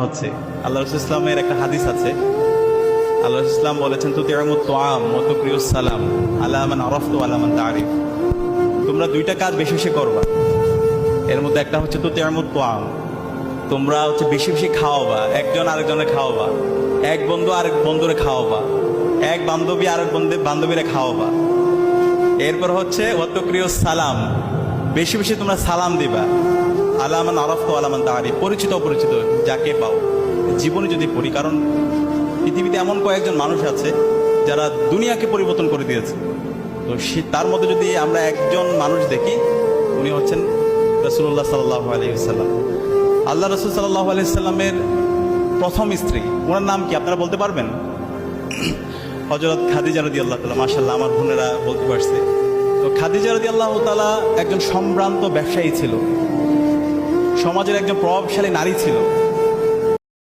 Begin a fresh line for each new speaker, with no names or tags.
হচ্ছে আল্লাহ রাসূল ইসলামের একটা হাদিস আছে। আল্লাহ রাসূল ইসলাম বলেছেন, তুতিআমুত তুআম ওয়া তুকরিউস সালাম আলা মান আরাফতু ওয়া আলা মান তা'রিফ। তোমরা দুইটা কাজ বেশি বেশি করবা। এর মধ্যে একটা হচ্ছে তুতিআমুত তুআম, তোমরা হচ্ছে বেশি বেশি খাওয়াবা, একজন আরেকজনের খাওয়াবা, এক বন্ধু আরেক বন্ধুরে খাওয়াবা, এক বান্ধবী আরেক বান্ধবীরে খাওয়াবা। এরপর হচ্ছে ওয়া তুকরিউস সালাম, বেশি বেশি তোমরা সালাম দিবা। আলা মান আরাফতু ওয়া আলা মান তা'রিফ, পরিচিত অপরিচিত যাকে পাও। জীবনে যদি পড়ি, কারণ পৃথিবীতে এমন কয়েকজন মানুষ আছে যারা দুনিয়াকে পরিবর্তন করে দিয়েছে। তো তার মধ্যে যদি আমরা একজন মানুষ দেখি, উনি হচ্ছেন রাসূলুল্লাহ সাল্লাল্লাহু আলাইহি ওয়াসাল্লাম। আল্লাহ রাসূল সাল্লাল্লাহু আলাইহি ওয়াসাল্লামের প্রথম স্ত্রী, ওনার নাম কি আপনারা বলতে পারবেন? হযরত খাদিজা রাদিয়াল্লাহু তাআলা। মাশাআল্লাহ, আমার বোনেরা বলতে পারছে। তো খাদিজা রাদিয়াল্লাহু তাআলা একজন সম্ভ্রান্ত ব্যবসায়ী ছিল, সমাজের একজন প্রভাবশালী নারী ছিল।